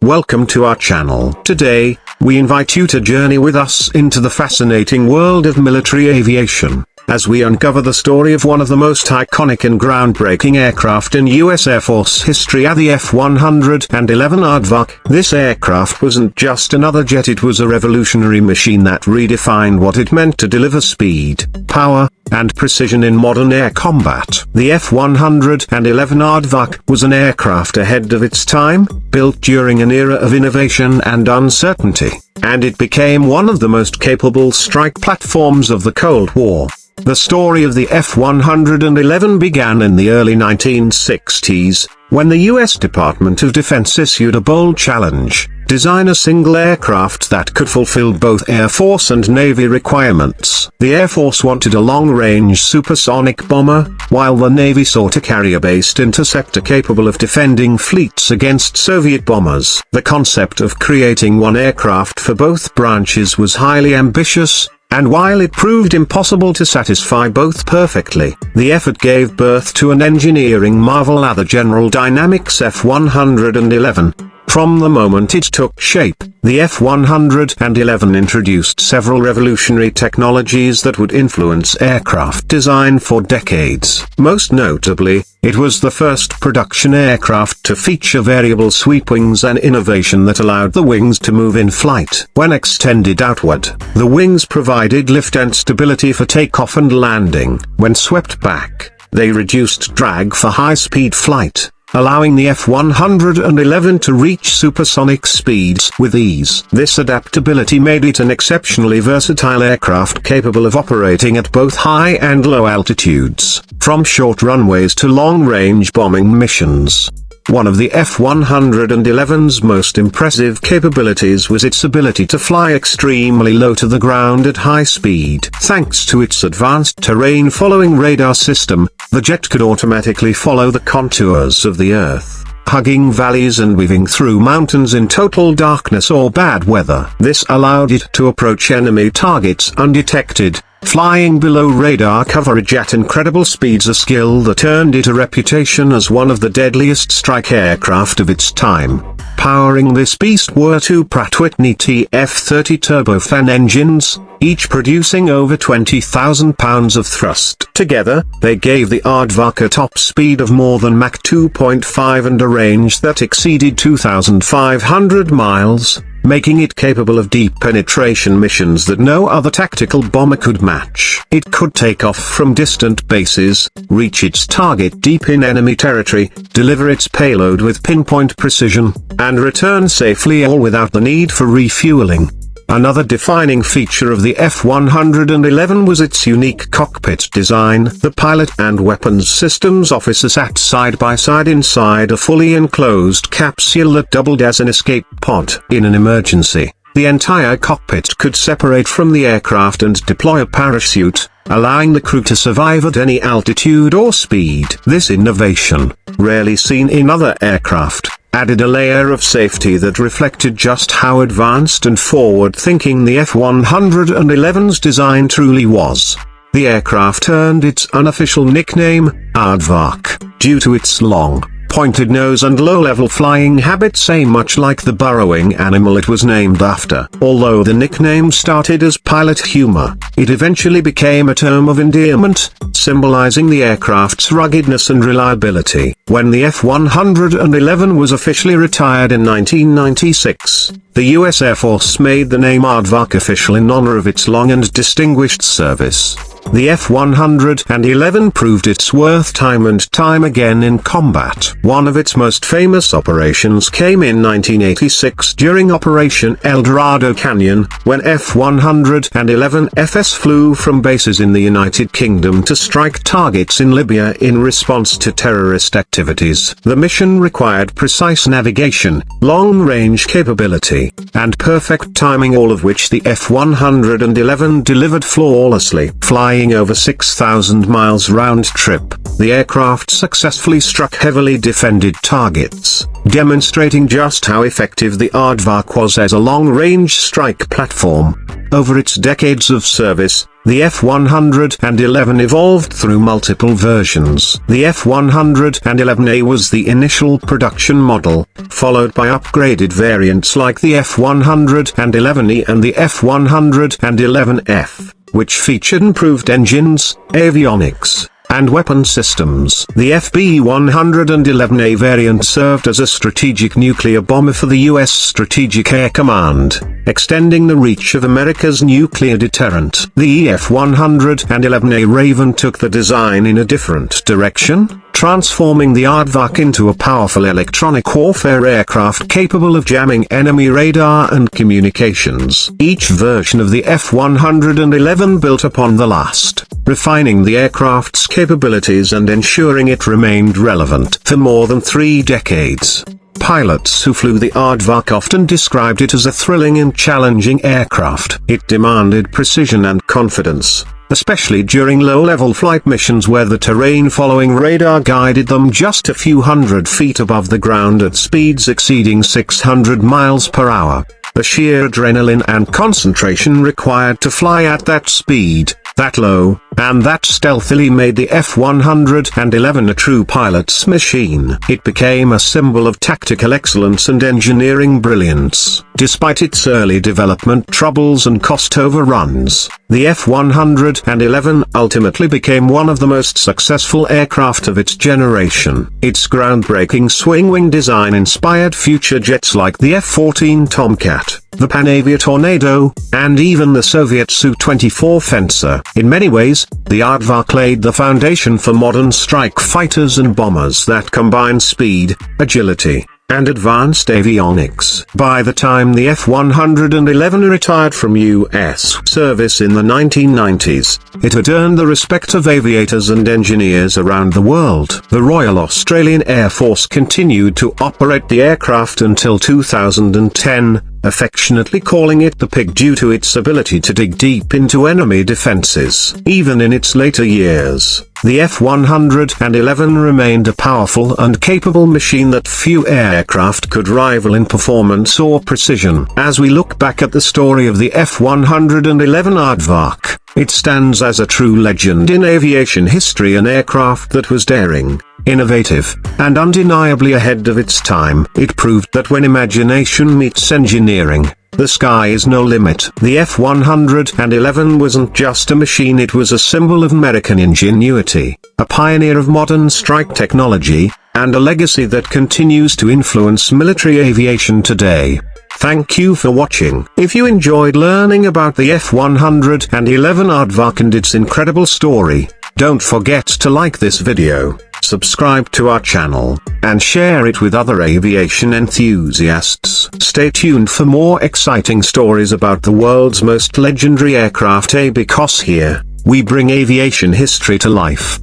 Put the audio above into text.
Welcome to our channel. Today, we invite you to journey with us into the fascinating world of military aviation, as we uncover the story of one of the most iconic and groundbreaking aircraft in US Air Force history, the F-111 Aardvark. This aircraft wasn't just another jet, it was a revolutionary machine that redefined what it meant to deliver speed, power, and precision in modern air combat. The F-111 Aardvark was an aircraft ahead of its time, built during an era of innovation and uncertainty, and it became one of the most capable strike platforms of the Cold War. The story of the F-111 began in the early 1960s, when the U.S. Department of Defense issued a bold challenge: design a single aircraft that could fulfill both Air Force and Navy requirements. The Air Force wanted a long-range supersonic bomber, while the Navy sought a carrier-based interceptor capable of defending fleets against Soviet bombers. The concept of creating one aircraft for both branches was highly ambitious, and while it proved impossible to satisfy both perfectly, the effort gave birth to an engineering marvel, the General Dynamics F-111. From the moment it took shape, the F-111 introduced several revolutionary technologies that would influence aircraft design for decades. Most notably, it was the first production aircraft to feature variable sweep wings, an innovation that allowed the wings to move in flight. When extended outward, the wings provided lift and stability for takeoff and landing. When swept back, they reduced drag for high-speed flight, allowing the F-111 to reach supersonic speeds with ease. This adaptability made it an exceptionally versatile aircraft capable of operating at both high and low altitudes, from short runways to long-range bombing missions. One of the F-111's most impressive capabilities was its ability to fly extremely low to the ground at high speed. Thanks to its advanced terrain-following radar system, the jet could automatically follow the contours of the Earth, hugging valleys and weaving through mountains in total darkness or bad weather. This allowed it to approach enemy targets undetected, flying below radar coverage at incredible speeds, a skill that earned it a reputation as one of the deadliest strike aircraft of its time. Powering this beast were two Pratt & Whitney TF-30 turbofan engines, each producing over 20,000 pounds of thrust. Together, they gave the Aardvark a top speed of more than Mach 2.5 and a range that exceeded 2,500 miles, making it capable of deep penetration missions that no other tactical bomber could match. It could take off from distant bases, reach its target deep in enemy territory, deliver its payload with pinpoint precision, and return safely, all without the need for refueling. Another defining feature of the F-111 was its unique cockpit design. The pilot and weapons systems officer sat side by side inside a fully enclosed capsule that doubled as an escape pod. In an emergency, the entire cockpit could separate from the aircraft and deploy a parachute, allowing the crew to survive at any altitude or speed. This innovation, rarely seen in other aircraft, added a layer of safety that reflected just how advanced and forward-thinking the F-111's design truly was. The aircraft earned its unofficial nickname, Aardvark, due to its long, pointed nose and low-level flying habits, much like the burrowing animal it was named after. Although the nickname started as pilot humor, it eventually became a term of endearment, symbolizing the aircraft's ruggedness and reliability. When the F-111 was officially retired in 1996, the U.S. Air Force made the name Aardvark official in honor of its long and distinguished service. The F-111 proved its worth time and time again in combat. One of its most famous operations came in 1986 during Operation El Dorado Canyon, when F-111Fs flew from bases in the United Kingdom to strike targets in Libya in response to terrorist activities. The mission required precise navigation, long-range capability, and perfect timing, all of which the F-111 delivered flawlessly. Flying flying over 6,000 miles round trip, the aircraft successfully struck heavily defended targets, demonstrating just how effective the Aardvark was as a long-range strike platform. Over its decades of service, the F-111 evolved through multiple versions. The F-111A was the initial production model, followed by upgraded variants like the F-111E and the F-111F, which featured improved engines, avionics, and weapon systems. The FB-111A variant served as a strategic nuclear bomber for the U.S. Strategic Air Command, extending the reach of America's nuclear deterrent. The EF-111A Raven took the design in a different direction, transforming the Aardvark into a powerful electronic warfare aircraft capable of jamming enemy radar and communications. Each version of the F-111 built upon the last, refining the aircraft's capabilities and ensuring it remained relevant for more than 3 decades. Pilots who flew the Aardvark often described it as a thrilling and challenging aircraft. It demanded precision and confidence, especially during low-level flight missions where the terrain following radar guided them just a few hundred feet above the ground at speeds exceeding 600 miles per hour. The sheer adrenaline and concentration required to fly at that speed, that low, and that stealthily made the F-111 a true pilot's machine. It became a symbol of tactical excellence and engineering brilliance. Despite its early development troubles and cost overruns, the F-111 ultimately became one of the most successful aircraft of its generation. Its groundbreaking swing-wing design inspired future jets like the F-14 Tomcat, the Panavia Tornado, and even the Soviet Su-24 Fencer. In many ways, the Aardvark laid the foundation for modern strike fighters and bombers that combine speed, agility, and advanced avionics. By the time the F-111 retired from U.S. service in the 1990s, it had earned the respect of aviators and engineers around the world. The Royal Australian Air Force continued to operate the aircraft until 2010, affectionately calling it the Pig due to its ability to dig deep into enemy defenses. Even in its later years, the F-111 remained a powerful and capable machine that few aircraft could rival in performance or precision. As we look back at the story of the F-111 Aardvark, it stands as a true legend in aviation history, an aircraft that was daring, innovative, and undeniably ahead of its time. It proved that when imagination meets engineering, the sky is no limit. The F-111 wasn't just a machine, it was a symbol of American ingenuity, a pioneer of modern strike technology, and a legacy that continues to influence military aviation today. Thank you for watching. If you enjoyed learning about the F-111 Aardvark and its incredible story, don't forget to like this video, subscribe to our channel, and share it with other aviation enthusiasts. Stay tuned for more exciting stories about the world's most legendary aircraft, because here, we bring aviation history to life.